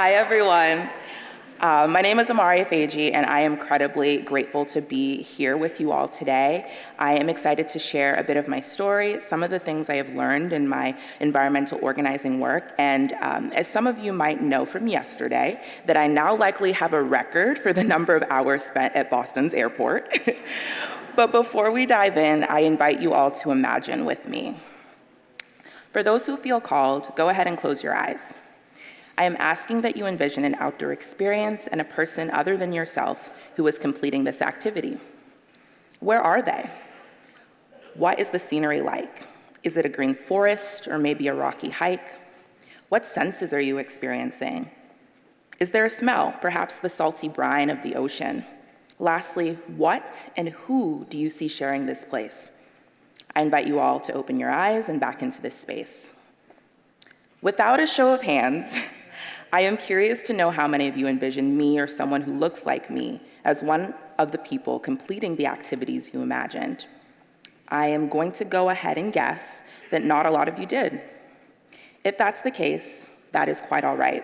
Hi, everyone. My name is Amara Ifeji, and I am incredibly grateful to be here with you all today. I am excited to share a bit of my story, some of the things I have learned in my environmental organizing work, and as some of you might know from yesterday, that I now likely have a record for the number of hours spent at Boston's airport. But before we dive in, I invite you all to imagine with me. For those who feel called, go ahead and close your eyes. I am asking that you envision an outdoor experience and a person other than yourself who is completing this activity. Where are they? What is the scenery like? Is it a green forest or maybe a rocky hike? What senses are you experiencing? Is there a smell, perhaps the salty brine of the ocean? Lastly, what and who do you see sharing this place? I invite you all to open your eyes and back into this space. Without a show of hands, I am curious to know how many of you envision me or someone who looks like me as one of the people completing the activities you imagined. I am going to go ahead and guess that not a lot of you did. If that's the case, that is quite all right.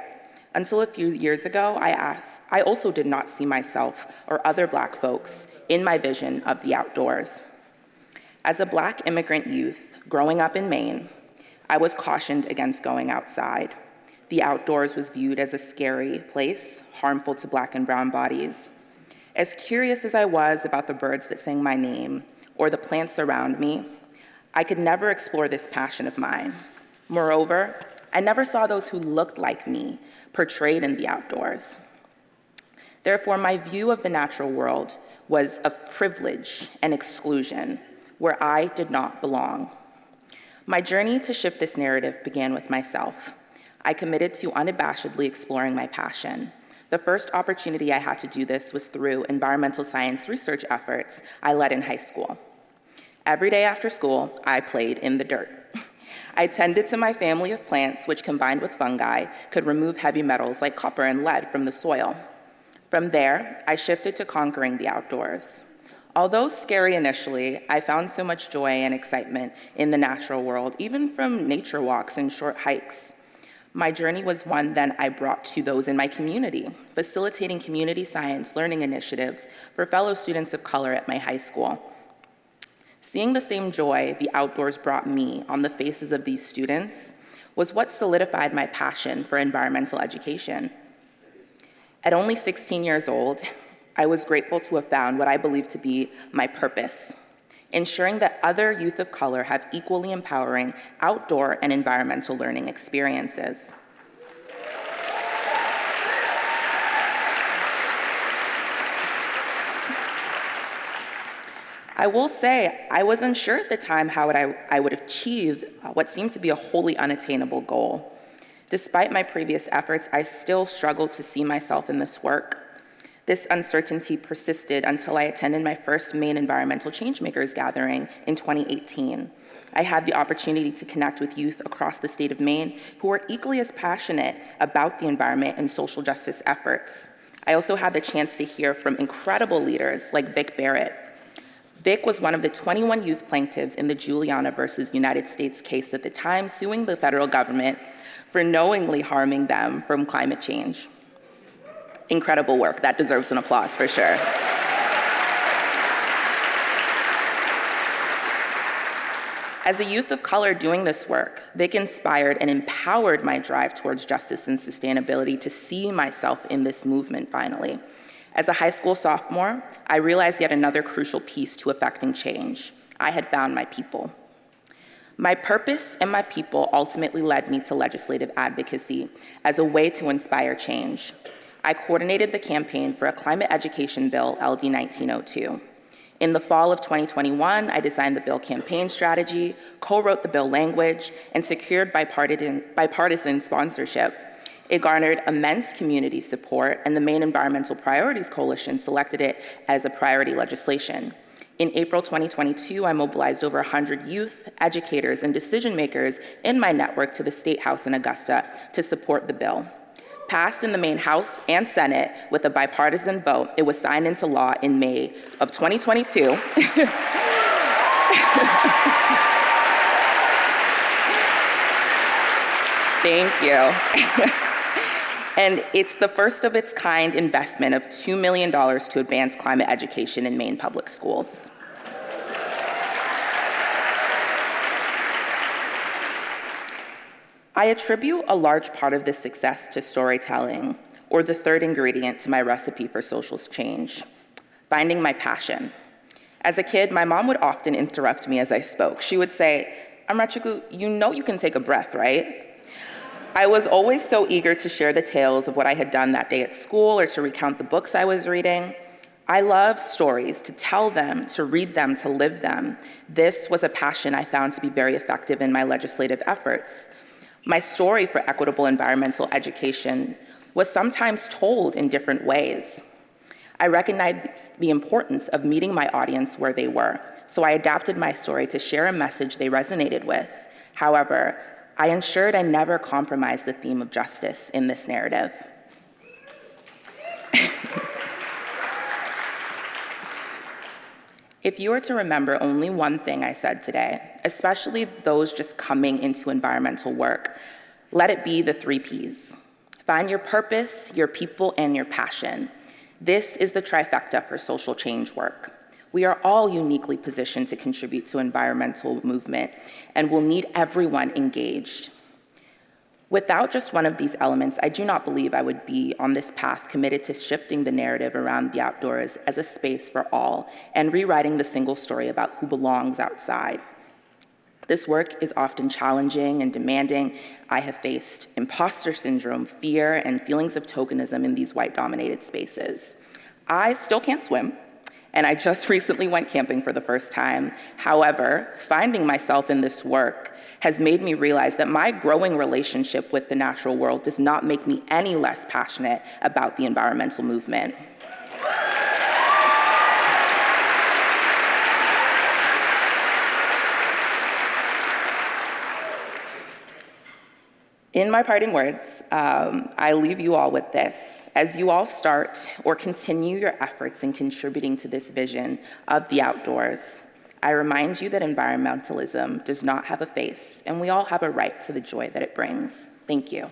Until a few years ago, I also did not see myself or other Black folks in my vision of the outdoors. As a Black immigrant youth growing up in Maine, I was cautioned against going outside. The outdoors was viewed as a scary place, harmful to Black and brown bodies. As curious as I was about the birds that sang my name or the plants around me, I could never explore this passion of mine. Moreover, I never saw those who looked like me portrayed in the outdoors. Therefore, my view of the natural world was of privilege and exclusion, where I did not belong. My journey to shift this narrative began with myself. I committed to unabashedly exploring my passion. The first opportunity I had to do this was through environmental science research efforts I led in high school. Every day after school, I played in the dirt. I tended to my family of plants, which combined with fungi, could remove heavy metals like copper and lead from the soil. From there, I shifted to conquering the outdoors. Although scary initially, I found so much joy and excitement in the natural world, even from nature walks and short hikes. My journey was one then I brought to those in my community, facilitating community science learning initiatives for fellow students of color at my high school. Seeing the same joy the outdoors brought me on the faces of these students was what solidified my passion for environmental education. At only 16 years old, I was grateful to have found what I believe to be my purpose, ensuring that other youth of color have equally empowering outdoor and environmental learning experiences. I will say, I was unsure at the time how I would achieve what seemed to be a wholly unattainable goal. Despite my previous efforts, I still struggled to see myself in this work. This uncertainty persisted until I attended my first Maine Environmental Changemakers gathering in 2018. I had the opportunity to connect with youth across the state of Maine who are equally as passionate about the environment and social justice efforts. I also had the chance to hear from incredible leaders like Vic Barrett. Vic was one of the 21 youth plaintiffs in the Juliana versus United States case at the time, suing the federal government for knowingly harming them from climate change. Incredible work. That deserves an applause for sure. As a youth of color doing this work, Vic inspired and empowered my drive towards justice and sustainability to see myself in this movement finally. As a high school sophomore, I realized yet another crucial piece to effecting change. I had found my people. My purpose and my people ultimately led me to legislative advocacy as a way to inspire change. I coordinated the campaign for a climate education bill, LD 1902. In the fall of 2021, I designed the bill campaign strategy, co-wrote the bill language, and secured bipartisan sponsorship. It garnered immense community support, and the Maine Environmental Priorities Coalition selected it as a priority legislation. In April 2022, I mobilized over 100 youth, educators, and decision makers in my network to the State House in Augusta to support the bill. Passed in the Maine House and Senate with a bipartisan vote, it was signed into law in May of 2022. Thank you. And it's the first of its kind investment of $2 million to advance climate education in Maine public schools. I attribute a large part of this success to storytelling, or the third ingredient to my recipe for social change, finding my passion. As a kid, my mom would often interrupt me as I spoke. She would say, "Amarachiku, you know you can take a breath, right?" I was always so eager to share the tales of what I had done that day at school or to recount the books I was reading. I love stories, to tell them, to read them, to live them. This was a passion I found to be very effective in my legislative efforts. My story for equitable environmental education was sometimes told in different ways. I recognized the importance of meeting my audience where they were, so I adapted my story to share a message they resonated with. However, I ensured I never compromised the theme of justice in this narrative. If you were to remember only one thing I said today, especially those just coming into environmental work, let it be the 3 Ps. Find your purpose, your people, and your passion. This is the trifecta for social change work. We are all uniquely positioned to contribute to environmental movement, and will need everyone engaged. Without just one of these elements, I do not believe I would be on this path committed to shifting the narrative around the outdoors as a space for all and rewriting the single story about who belongs outside. This work is often challenging and demanding. I have faced imposter syndrome, fear, and feelings of tokenism in these white-dominated spaces. I still can't swim, and I just recently went camping for the first time. However, finding myself in this work has made me realize that my growing relationship with the natural world does not make me any less passionate about the environmental movement. In my parting words, I leave you all with this. As you all start or continue your efforts in contributing to this vision of the outdoors, I remind you that environmentalism does not have a face, and we all have a right to the joy that it brings. Thank you.